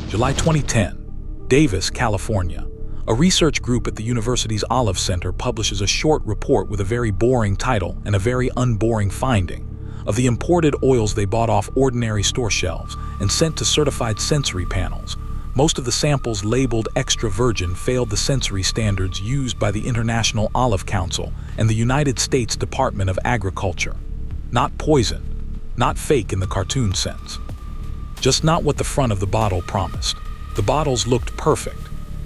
July 2010, Davis, California. A research group at the university's Olive Center publishes a short report with a very boring title and a very unboring finding of the imported oils they bought off ordinary store shelves and sent to certified sensory panels. Most of the samples labeled extra virgin failed the sensory standards used by the International Olive Council and the United States Department of Agriculture. Not poison, not fake in the cartoon sense. Just not what the front of the bottle promised. The bottles looked perfect.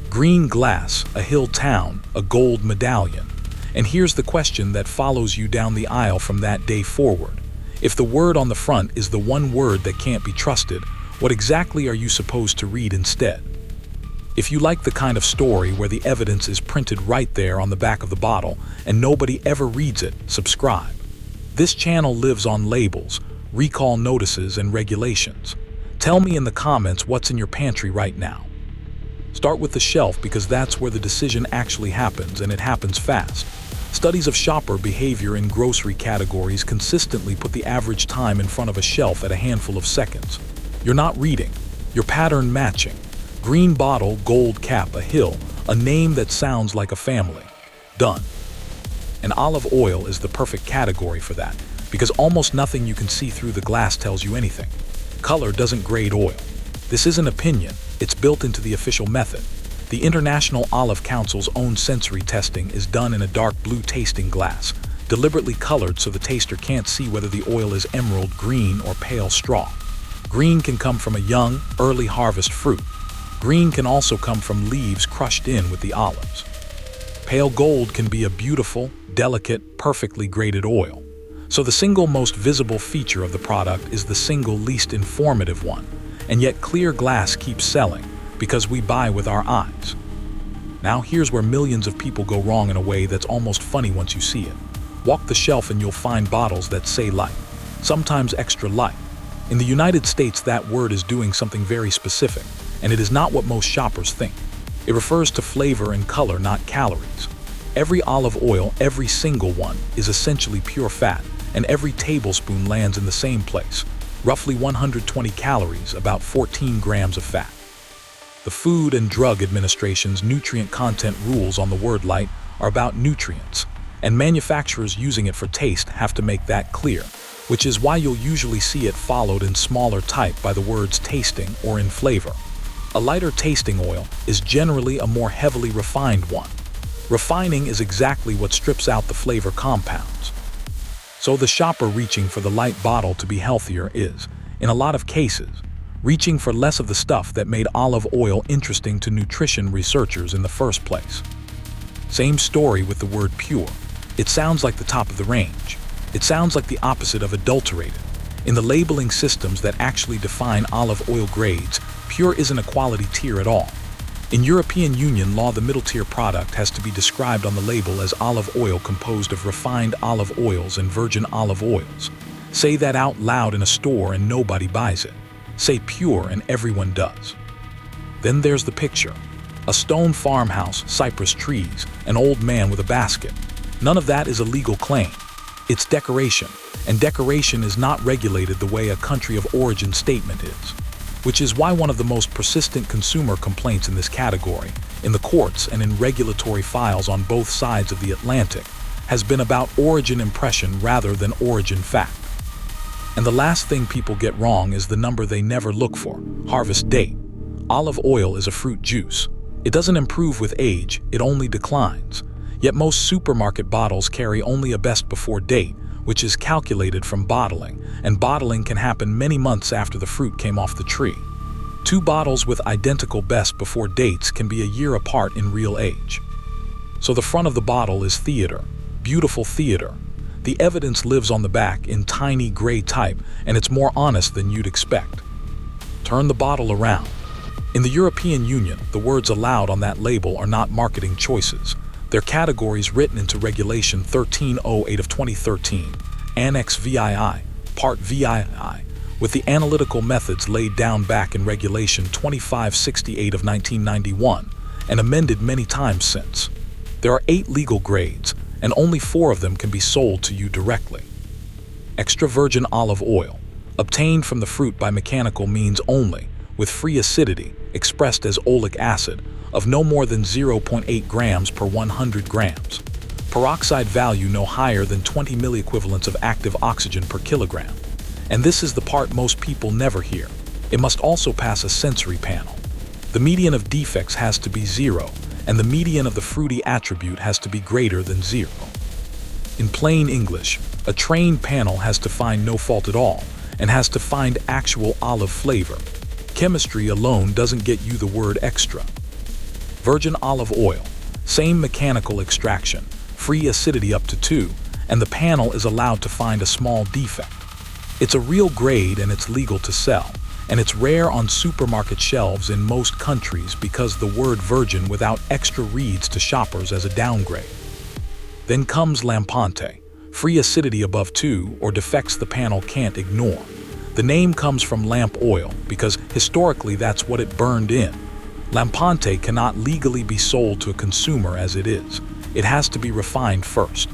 Green glass, a hill town, a gold medallion. And here's the question that follows you down the aisle from that day forward. If the word on the front is the one word that can't be trusted, what exactly are you supposed to read instead? If you like the kind of story where the evidence is printed right there on the back of the bottle and nobody ever reads it, subscribe. This channel lives on labels, recall notices, and regulations. Tell me in the comments what's in your pantry right now. Start with the shelf because that's where the decision actually happens, and it happens fast. Studies of shopper behavior in grocery categories consistently put the average time in front of a shelf at a handful of seconds. You're not reading, you're pattern matching. Green bottle, gold cap, a hill, a name that sounds like a family. Done. And olive oil is the perfect category for that, because almost nothing you can see through the glass tells you anything. Color doesn't grade oil. This isn't opinion, it's built into the official method. The International Olive Council's own sensory testing is done in a dark blue tasting glass, deliberately colored so the taster can't see whether the oil is emerald green or pale straw. Green can come from a young, early harvest fruit. Green can also come from leaves crushed in with the olives. Pale gold can be a beautiful, delicate, perfectly graded oil. So the single most visible feature of the product is the single least informative one. And yet clear glass keeps selling because we buy with our eyes. Now here's where millions of people go wrong in a way that's almost funny once you see it. Walk the shelf and you'll find bottles that say light, sometimes extra light. In the United States, that word is doing something very specific, and it is not what most shoppers think. It refers to flavor and color, not calories. Every olive oil, every single one, is essentially pure fat, and every tablespoon lands in the same place. Roughly 120 calories, about 14 grams of fat. The Food and Drug Administration's nutrient content rules on the word light are about nutrients, and manufacturers using it for taste have to make that clear, which is why you'll usually see it followed in smaller type by the words tasting or in flavor. A lighter tasting oil is generally a more heavily refined one. Refining is exactly what strips out the flavor compounds. So the shopper reaching for the light bottle to be healthier is, in a lot of cases, reaching for less of the stuff that made olive oil interesting to nutrition researchers in the first place. Same story with the word pure. It sounds like the top of the range. It sounds like the opposite of adulterated. In the labeling systems that actually define olive oil grades, pure isn't a quality tier at all. In European Union law, the middle tier product has to be described on the label as olive oil composed of refined olive oils and virgin olive oils. Say that out loud in a store and nobody buys it. Say pure and everyone does. Then there's the picture. A stone farmhouse, cypress trees, an old man with a basket. None of that is a legal claim. It's decoration, and decoration is not regulated the way a country of origin statement is. Which is why one of the most persistent consumer complaints in this category, in the courts and in regulatory files on both sides of the Atlantic, has been about origin impression rather than origin fact. And the last thing people get wrong is the number they never look for: harvest date. Olive oil is a fruit juice. It doesn't improve with age, it only declines. Yet most supermarket bottles carry only a best before date, which is calculated from bottling, and bottling can happen many months after the fruit came off the tree. Two bottles with identical best before dates can be a year apart in real age. So the front of the bottle is theater, beautiful theater. The evidence lives on the back in tiny gray type, and it's more honest than you'd expect. Turn the bottle around. In the European Union, the words allowed on that label are not marketing choices. They're categories written into Regulation 1308 of 2013, Annex VII, Part VII, with the analytical methods laid down back in Regulation 2568 of 1991 and amended many times since. There are 8 legal grades, and only 4 of them can be sold to you directly. Extra virgin olive oil, obtained from the fruit by mechanical means only, with free acidity, expressed as oleic acid, of no more than 0.8 grams per 100 grams. Peroxide value no higher than 20 milliequivalents of active oxygen per kilogram. And this is the part most people never hear. It must also pass a sensory panel. The median of defects has to be 0, and the median of the fruity attribute has to be greater than 0. In plain English, a trained panel has to find no fault at all, and has to find actual olive flavor. Chemistry alone doesn't get you the word extra. Virgin olive oil, same mechanical extraction, free acidity up to 2, and the panel is allowed to find a small defect. It's a real grade and it's legal to sell, and it's rare on supermarket shelves in most countries because the word virgin without extra reads to shoppers as a downgrade. Then comes lampante, free acidity above 2 or defects the panel can't ignore. The name comes from lamp oil because historically that's what it burned in. Lampante cannot legally be sold to a consumer as it is. It has to be refined first.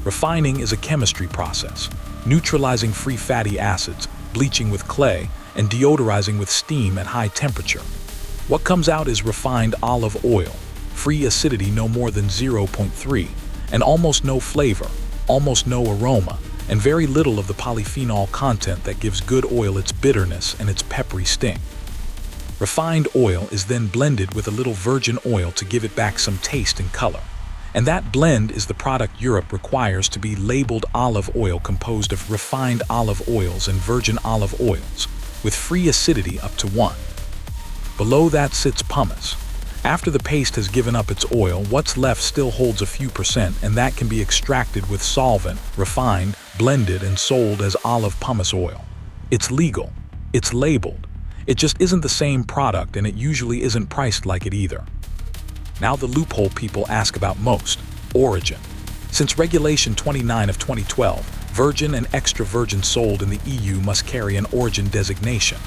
Refining is a chemistry process, neutralizing free fatty acids, bleaching with clay, and deodorizing with steam at high temperature. What comes out is refined olive oil, free acidity no more than 0.3, and almost no flavor, almost no aroma, and very little of the polyphenol content that gives good oil its bitterness and its peppery sting. Refined oil is then blended with a little virgin oil to give it back some taste and color. And that blend is the product Europe requires to be labeled olive oil, composed of refined olive oils and virgin olive oils, with free acidity up to 1. Below that sits pumice. After the paste has given up its oil, what's left still holds a few percent, and that can be extracted with solvent, refined, blended, and sold as olive pumice oil. It's legal. It's labeled. It just isn't the same product, and it usually isn't priced like it either. Now the loophole people ask about most: origin. Since Regulation 29 of 2012, virgin and extra virgin sold in the EU must carry an origin designation.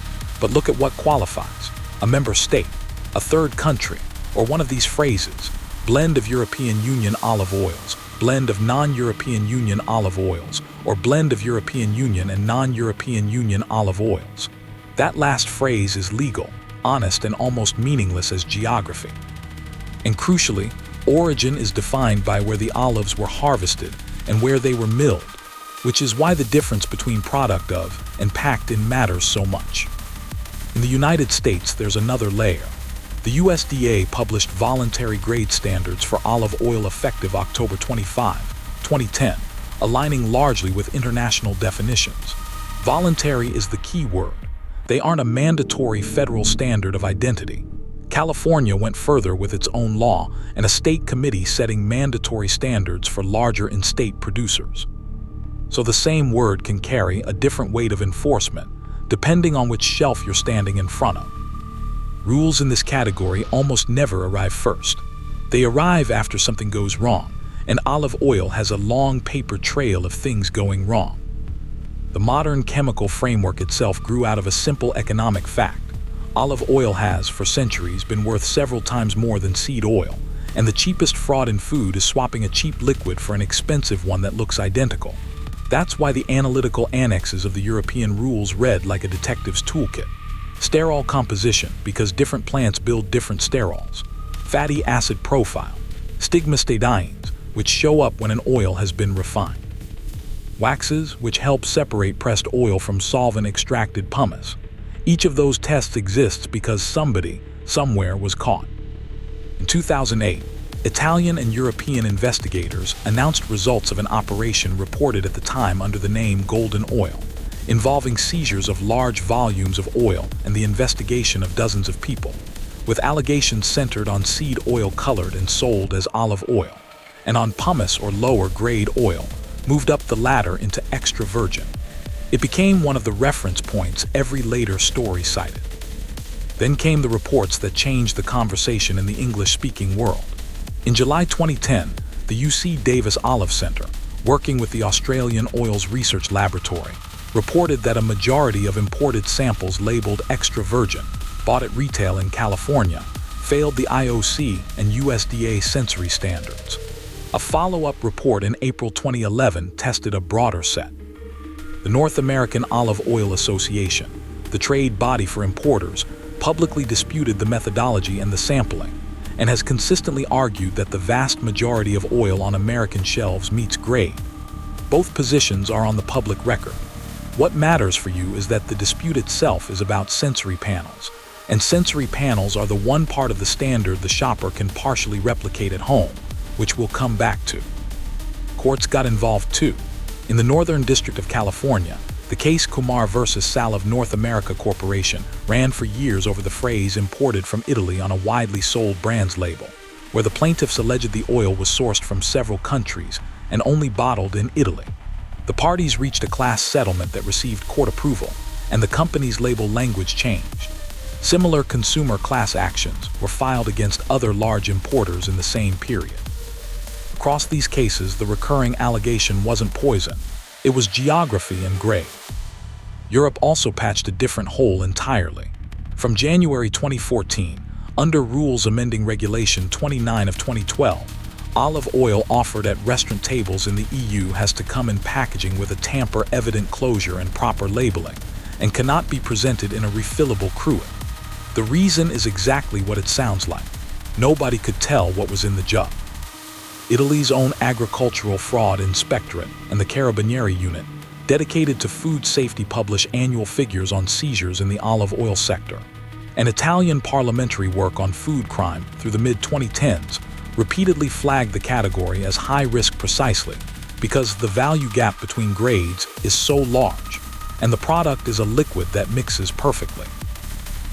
But look at what qualifies: a member state, a third country, or one of these phrases: blend of European Union olive oils, blend of non-European Union olive oils, or blend of European Union and non-European Union olive oils. That last phrase is legal, honest, and almost meaningless as geography. And crucially, origin is defined by where the olives were harvested and where they were milled, which is why the difference between product of and packed in matters so much. In the United States, there's another layer. The USDA published voluntary grade standards for olive oil effective October 25, 2010, aligning largely with international definitions. Voluntary is the key word. They aren't a mandatory federal standard of identity. California went further with its own law and a state committee setting mandatory standards for larger in-state producers. So the same word can carry a different weight of enforcement, depending on which shelf you're standing in front of. Rules in this category almost never arrive first. They arrive after something goes wrong, and olive oil has a long paper trail of things going wrong. The modern chemical framework itself grew out of a simple economic fact. Olive oil has, for centuries, been worth several times more than seed oil, and the cheapest fraud in food is swapping a cheap liquid for an expensive one that looks identical. That's why the analytical annexes of the European rules read like a detective's toolkit. Sterol composition, because different plants build different sterols. Fatty acid profile. Stigmastidines, which show up when an oil has been refined. Waxes, which help separate pressed oil from solvent-extracted pumice. Each of those tests exists because somebody, somewhere, was caught. In 2008, Italian and European investigators announced results of an operation reported at the time under the name Golden Oil, involving seizures of large volumes of oil and the investigation of dozens of people, with allegations centered on seed oil colored and sold as olive oil, and on pumice or lower-grade oil, moved up the ladder into extra virgin. It became one of the reference points every later story cited. Then came the reports that changed the conversation in the English-speaking world. In July 2010, the UC Davis Olive Center, working with the Australian Oils Research Laboratory, reported that a majority of imported samples labeled extra virgin, bought at retail in California, failed the IOC and USDA sensory standards. A follow-up report in April 2011 tested a broader set. The North American Olive Oil Association, the the trade body for importers, publicly disputed the methodology and the sampling, and has consistently argued that the vast majority of oil on American shelves meets grade. Both positions are on the public record. What matters for you is that the dispute itself is about sensory panels, and sensory panels are the one part of the standard the shopper can partially replicate at home, which we'll come back to. Courts got involved too. In the Northern District of California, the case Kumar versus Salve North America Corporation ran for years over the phrase imported from Italy on a widely sold brands label, where the plaintiffs alleged the oil was sourced from several countries and only bottled in Italy. The parties reached a class settlement that received court approval, and the company's label language changed. Similar consumer class actions were filed against other large importers in the same period. Across these cases, the recurring allegation wasn't poison, it was geography and grade. Europe also patched a different hole entirely. From January 2014, under Rules Amending Regulation 29 of 2012, olive oil offered at restaurant tables in the EU has to come in packaging with a tamper-evident closure and proper labeling, and cannot be presented in a refillable cruet. The reason is exactly what it sounds like. Nobody could tell what was in the jug. Italy's own Agricultural Fraud Inspectorate and the Carabinieri Unit, dedicated to food safety, publish annual figures on seizures in the olive oil sector. And Italian parliamentary work on food crime through the mid-2010s repeatedly flagged the category as high risk precisely because the value gap between grades is so large, and the product is a liquid that mixes perfectly.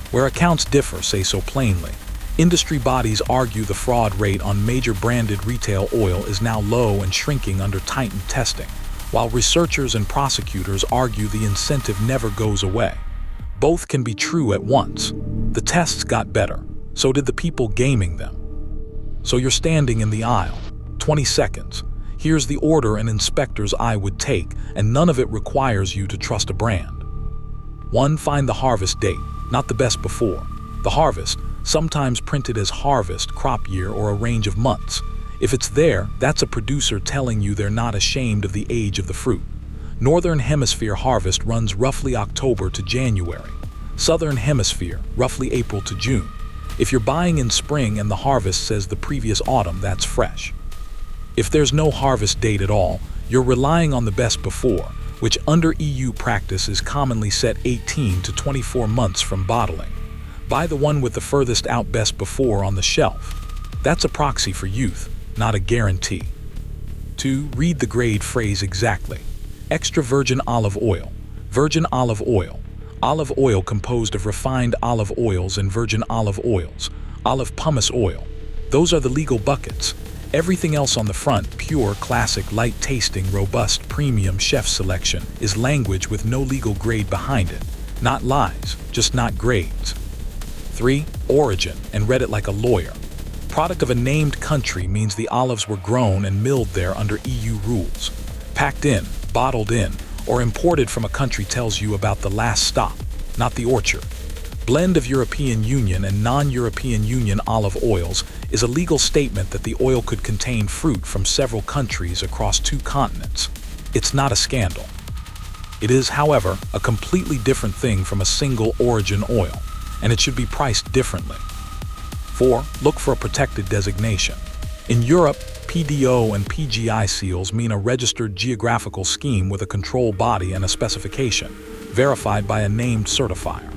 Where accounts differ say so plainly. Industry bodies argue the fraud rate on major branded retail oil is now low and shrinking under tightened testing, while researchers and prosecutors argue the incentive never goes away. Both can be true at once. The tests got better, so did the people gaming them. So you're standing in the aisle. 20 seconds. Here's the order an inspector's eye would take, and none of it requires you to trust a brand. 1. Find the harvest date, not the best before. The harvest, sometimes printed as harvest, crop year, or a range of months. If it's there, that's a producer telling you they're not ashamed of the age of the fruit. Northern Hemisphere harvest runs roughly October to January. Southern Hemisphere, roughly April to June. If you're buying in spring and the harvest says the previous autumn, that's fresh. If there's no harvest date at all, you're relying on the best before, which under EU practice is commonly set 18 to 24 months from bottling. Buy the one with the furthest out best before on the shelf. That's a proxy for youth, not a guarantee. 2. Read the grade phrase exactly. Extra virgin olive oil. Virgin olive oil. Olive oil composed of refined olive oils and virgin olive oils. Olive pumice oil. Those are the legal buckets. Everything else on the front, pure, classic, light tasting, robust, premium chef selection, is language with no legal grade behind it. Not lies, just not grades. 3. Origin, and read it like a lawyer. Product of a named country means the olives were grown and milled there under EU rules. Packed in, bottled in, or imported from a country tells you about the last stop, not the orchard. Blend of European Union and non-European Union olive oils is a legal statement that the oil could contain fruit from several countries across 2 continents. It's not a scandal. It is, however, a completely different thing from a single origin oil, and it should be priced differently. 4. Look for a protected designation. In Europe, PDO and PGI seals mean a registered geographical scheme with a control body and a specification, verified by a named certifier.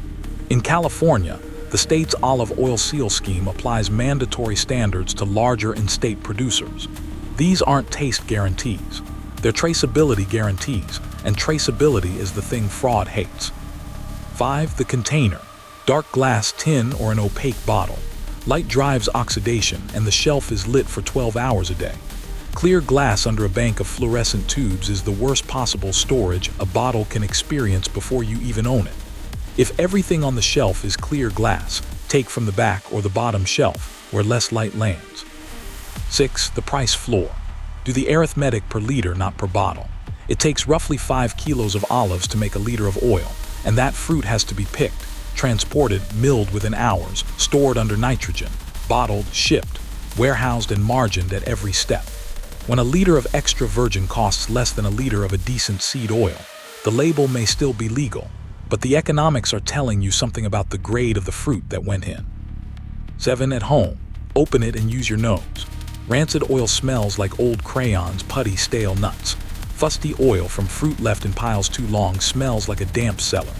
In California, the state's olive oil seal scheme applies mandatory standards to larger in-state producers. These aren't taste guarantees. They're traceability guarantees, and traceability is the thing fraud hates. 5. The container. Dark glass, tin, or an opaque bottle. Light drives oxidation, and the shelf is lit for 12 hours a day. Clear glass under a bank of fluorescent tubes is the worst possible storage a bottle can experience before you even own it. If everything on the shelf is clear glass, take from the back or the bottom shelf, where less light lands. 6. The price floor. Do the arithmetic per liter, not per bottle. It takes roughly 5 kilos of olives to make a liter of oil, and that fruit has to be picked, transported, milled within hours, stored under nitrogen, bottled, shipped, warehoused, and margined at every step. When a liter of extra virgin costs less than a liter of a decent seed oil, the label may still be legal, but the economics are telling you something about the grade of the fruit that went in. 7. At home, open it and use your nose. Rancid oil smells like old crayons, putty, stale nuts. Fusty oil from fruit left in piles too long smells like a damp cellar.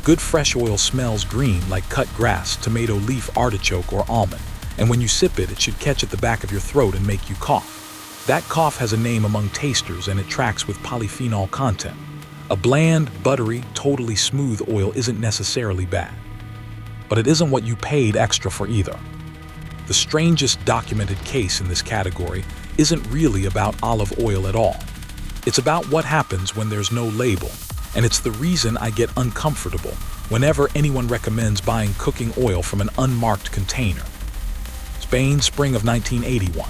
Good fresh oil smells green like cut grass, tomato leaf, artichoke, or almond. And when you sip it, it should catch at the back of your throat and make you cough. That cough has a name among tasters, and it tracks with polyphenol content. A bland, buttery, totally smooth oil isn't necessarily bad. But it isn't what you paid extra for either. The strangest documented case in this category isn't really about olive oil at all. It's about what happens when there's no label, and it's the reason I get uncomfortable whenever anyone recommends buying cooking oil from an unmarked container. Spain, spring of 1981.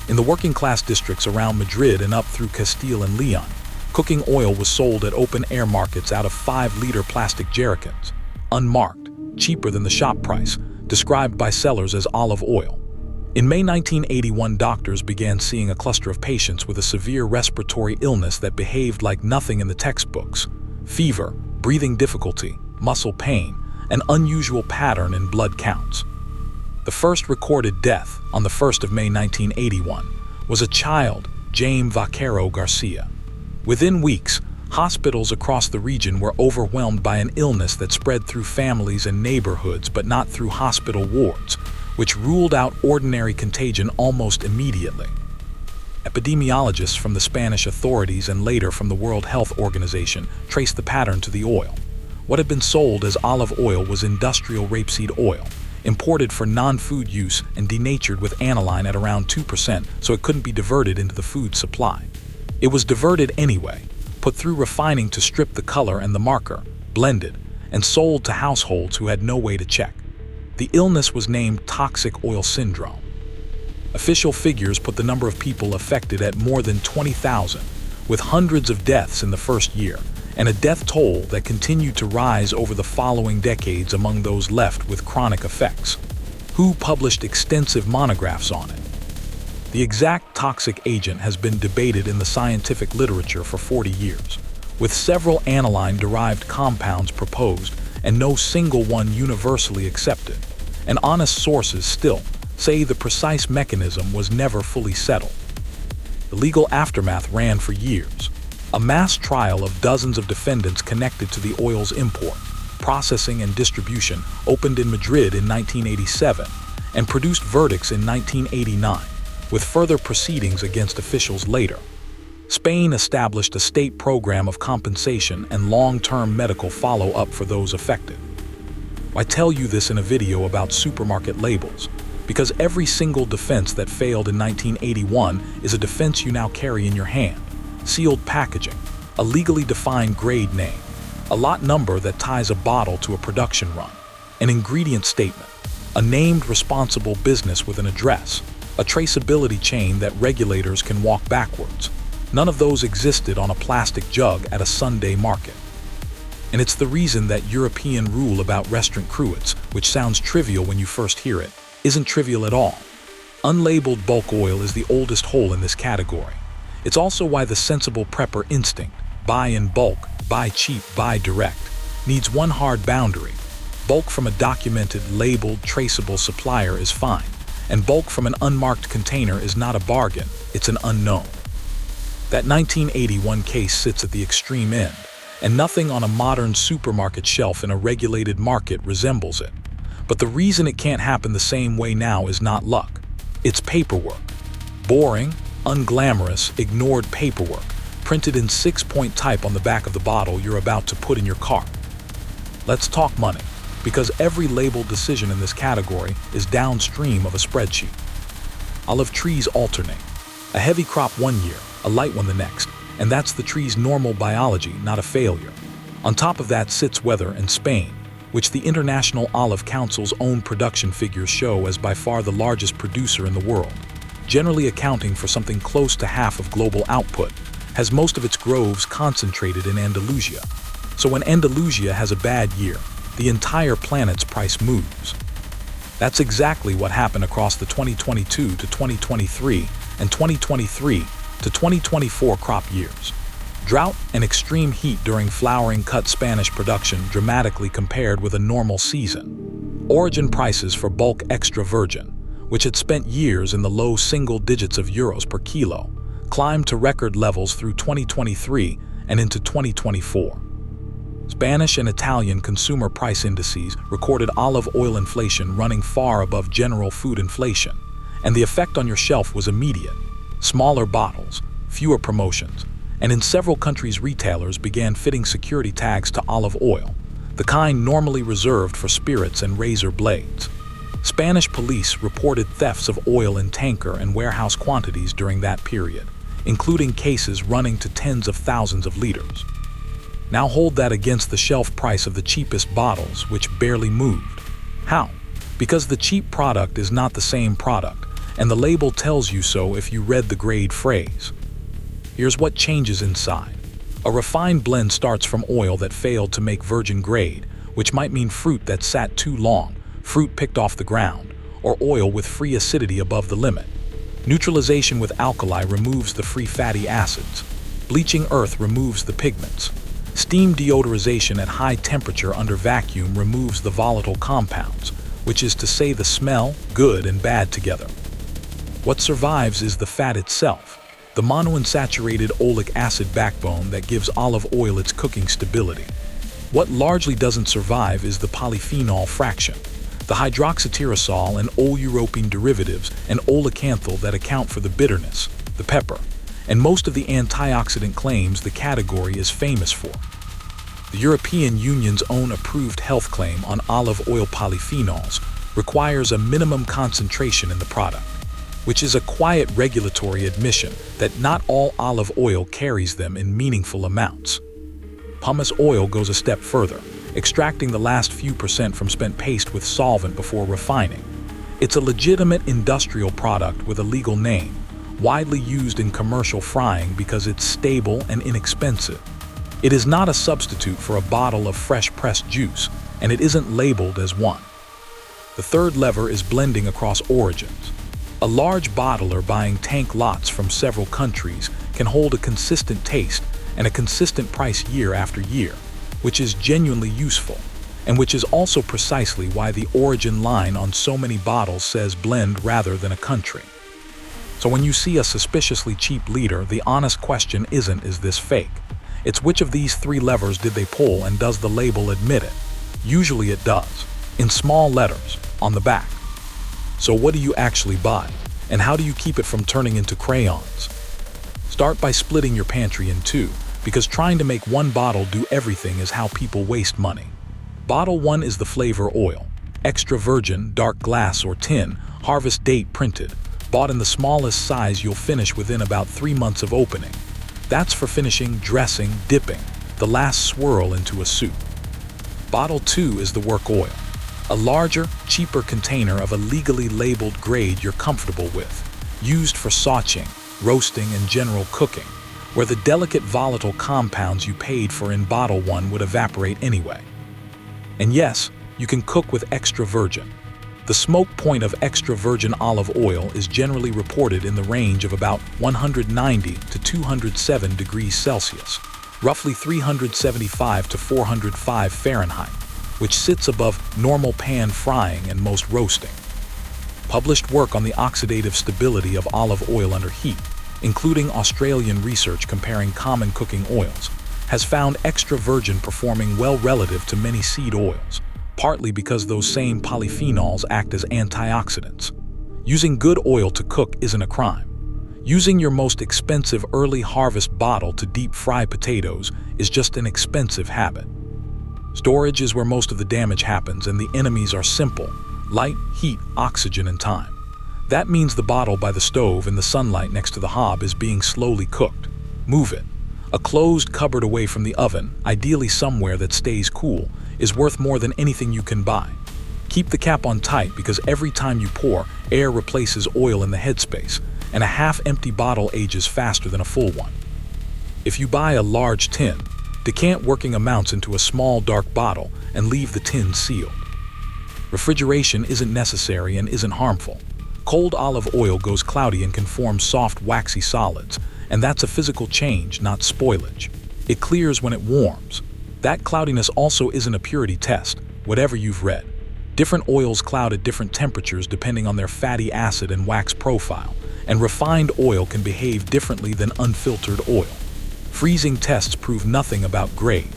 In the working-class districts around Madrid and up through Castile and Leon, cooking oil was sold at open-air markets out of 5-liter plastic jerrycans, unmarked, cheaper than the shop price, described by sellers as olive oil. In May 1981, doctors began seeing a cluster of patients with a severe respiratory illness that behaved like nothing in the textbooks: fever, breathing difficulty, muscle pain, an unusual pattern in blood counts. The first recorded death, on the 1st of May 1981, was a child, Jaime Vaquero Garcia. Within weeks, hospitals across the region were overwhelmed by an illness that spread through families and neighborhoods but not through hospital wards, which ruled out ordinary contagion almost immediately. Epidemiologists from the Spanish authorities and later from the World Health Organization traced the pattern to the oil. What had been sold as olive oil was industrial rapeseed oil, imported for non-food use and denatured with aniline at around 2% so it couldn't be diverted into the food supply. It was diverted anyway, put through refining to strip the color and the marker, blended, and sold to households who had no way to check. The illness was named toxic oil syndrome. Official figures put the number of people affected at more than 20,000, with hundreds of deaths in the first year, and a death toll that continued to rise over the following decades among those left with chronic effects. WHO published extensive monographs on it. The exact toxic agent has been debated in the scientific literature for 40 years, with several aniline-derived compounds proposed and no single one universally accepted. And honest sources still say the precise mechanism was never fully settled. The legal aftermath ran for years. A mass trial of dozens of defendants connected to the oil's import, processing, and distribution opened in Madrid in 1987 and produced verdicts in 1989, with further proceedings against officials later. Spain established a state program of compensation and long-term medical follow-up for those affected. I tell you this in a video about supermarket labels, because every single defense that failed in 1981 is a defense you now carry in your hand. Sealed packaging, a legally defined grade name, a lot number that ties a bottle to a production run, an ingredient statement, a named responsible business with an address, a traceability chain that regulators can walk backwards. None of those existed on a plastic jug at a Sunday market. And it's the reason that European rule about restaurant cruets, which sounds trivial when you first hear it, isn't trivial at all. Unlabeled bulk oil is the oldest hole in this category. It's also why the sensible prepper instinct, buy in bulk, buy cheap, buy direct, needs one hard boundary. Bulk from a documented, labeled, traceable supplier is fine, and bulk from an unmarked container is not a bargain, it's an unknown. That 1981 case sits at the extreme end, and nothing on a modern supermarket shelf in a regulated market resembles it. But the reason it can't happen the same way now is not luck. It's paperwork. Boring, unglamorous, ignored paperwork, printed in 6-point type on the back of the bottle you're about to put in your cart. Let's talk money, because every labeled decision in this category is downstream of a spreadsheet. Olive trees alternate. A heavy crop one year, a light one the next, and that's the tree's normal biology, not a failure. On top of that sits weather in Spain, which the International Olive Council's own production figures show as by far the largest producer in the world, generally accounting for something close to half of global output, has most of its groves concentrated in Andalusia. So when Andalusia has a bad year, the entire planet's price moves. That's exactly what happened across the 2022 to 2023 and 2023 to 2024 crop years. Drought and extreme heat during flowering cut Spanish production dramatically compared with a normal season. Origin prices for bulk extra virgin, which had spent years in the low single digits of euros per kilo, climbed to record levels through 2023 and into 2024. Spanish and Italian consumer price indices recorded olive oil inflation running far above general food inflation, and the effect on your shelf was immediate. Smaller bottles, fewer promotions, and in several countries retailers began fitting security tags to olive oil, the kind normally reserved for spirits and razor blades. Spanish police reported thefts of oil in tanker and warehouse quantities during that period, including cases running to tens of thousands of liters. Now hold that against the shelf price of the cheapest bottles, which barely moved. How? Because the cheap product is not the same product, and the label tells you so if you read the grade phrase. Here's what changes inside. A refined blend starts from oil that failed to make virgin grade, which might mean fruit that sat too long, fruit picked off the ground, or oil with free acidity above the limit. Neutralization with alkali removes the free fatty acids. Bleaching earth removes the pigments. Steam deodorization at high temperature under vacuum removes the volatile compounds, which is to say the smell, good and bad together. What survives is the fat itself, the monounsaturated oleic acid backbone that gives olive oil its cooking stability. What largely doesn't survive is the polyphenol fraction, the hydroxytyrosol and oleuropein derivatives and olecanthal that account for the bitterness, the pepper, and most of the antioxidant claims the category is famous for. The European Union's own approved health claim on olive oil polyphenols requires a minimum concentration in the product, which is a quiet regulatory admission that not all olive oil carries them in meaningful amounts. Pumice oil goes a step further, extracting the last few percent from spent paste with solvent before refining. It's a legitimate industrial product with a legal name, widely used in commercial frying because it's stable and inexpensive. It is not a substitute for a bottle of fresh pressed juice, and it isn't labeled as one. The third lever is blending across origins. A large bottler buying tank lots from several countries can hold a consistent taste and a consistent price year after year, which is genuinely useful, and which is also precisely why the origin line on so many bottles says blend rather than a country. So when you see a suspiciously cheap liter, the honest question isn't, is this fake? It's which of these three levers did they pull, and does the label admit it? Usually it does, in small letters, on the back. So what do you actually buy, and how do you keep it from turning into crayons? Start by splitting your pantry in two, because trying to make one bottle do everything is how people waste money. Bottle 1 is the flavor oil, extra virgin, dark glass or tin, harvest date printed, bought in the smallest size you'll finish within about 3 months of opening. That's for finishing, dressing, dipping, the last swirl into a soup. Bottle 2 is the work oil, a larger, cheaper container of a legally labeled grade you're comfortable with, used for sautéing, roasting, and general cooking, where the delicate volatile compounds you paid for in bottle 1 would evaporate anyway. And yes, you can cook with extra virgin. The smoke point of extra virgin olive oil is generally reported in the range of about 190 to 207 degrees Celsius, roughly 375 to 405 Fahrenheit, which sits above normal pan frying and most roasting. Published work on the oxidative stability of olive oil under heat, including Australian research comparing common cooking oils, has found extra virgin performing well relative to many seed oils, partly because those same polyphenols act as antioxidants. Using good oil to cook isn't a crime. Using your most expensive early harvest bottle to deep fry potatoes is just an expensive habit. Storage is where most of the damage happens, and the enemies are simple: light, heat, oxygen, and time. That means the bottle by the stove in the sunlight next to the hob is being slowly cooked. Move it. A closed cupboard away from the oven, ideally somewhere that stays cool, is worth more than anything you can buy. Keep the cap on tight, because every time you pour, air replaces oil in the headspace, and a half-empty bottle ages faster than a full one. If you buy a large tin, decant working amounts into a small dark bottle and leave the tin sealed. Refrigeration isn't necessary and isn't harmful. Cold olive oil goes cloudy and can form soft, waxy solids, and that's a physical change, not spoilage. It clears when it warms. That cloudiness also isn't a purity test, whatever you've read. Different oils cloud at different temperatures depending on their fatty acid and wax profile, and refined oil can behave differently than unfiltered oil. Freezing tests prove nothing about grade.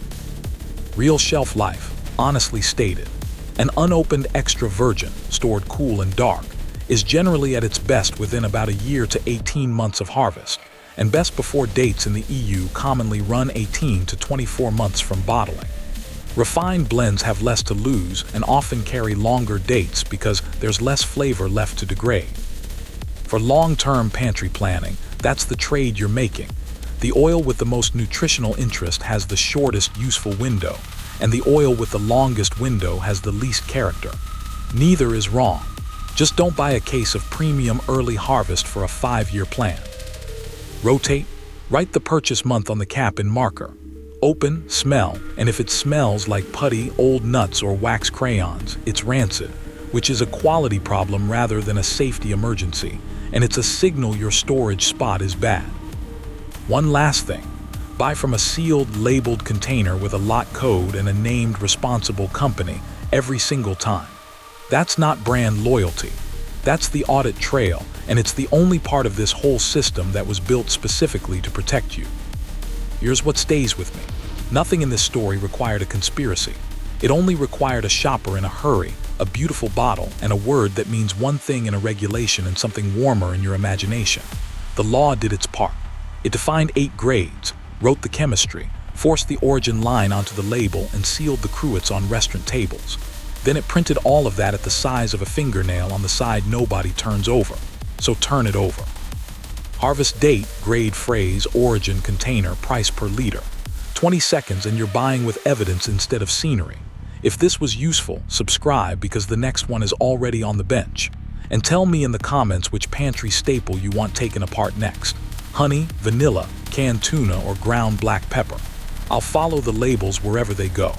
Real shelf life, honestly stated. An unopened extra virgin, stored cool and dark, is generally at its best within about a year to 18 months of harvest, and best before dates in the EU commonly run 18 to 24 months from bottling. Refined blends have less to lose and often carry longer dates because there's less flavor left to degrade. For long-term pantry planning, that's the trade you're making. The oil with the most nutritional interest has the shortest useful window, and the oil with the longest window has the least character. Neither is wrong. Just don't buy a case of premium early harvest for a 5-year plan. Rotate, write the purchase month on the cap in marker. Open, smell, and if it smells like putty, old nuts, or wax crayons, it's rancid, which is a quality problem rather than a safety emergency, and it's a signal your storage spot is bad. One last thing, buy from a sealed, labeled container with a lot code and a named responsible company every single time. That's not brand loyalty. That's the audit trail, and it's the only part of this whole system that was built specifically to protect you. Here's what stays with me. Nothing in this story required a conspiracy. It only required a shopper in a hurry, a beautiful bottle, and a word that means one thing in a regulation and something warmer in your imagination. The law did its part. It defined 8 grades, wrote the chemistry, forced the origin line onto the label, and sealed the cruets on restaurant tables. Then it printed all of that at the size of a fingernail on the side nobody turns over. So turn it over. Harvest date, grade, phrase, origin, container, price per liter. 20 seconds and you're buying with evidence instead of scenery. If this was useful, subscribe because the next one is already on the bench. And tell me in the comments which pantry staple you want taken apart next. Honey, vanilla, canned tuna, or ground black pepper. I'll follow the labels wherever they go.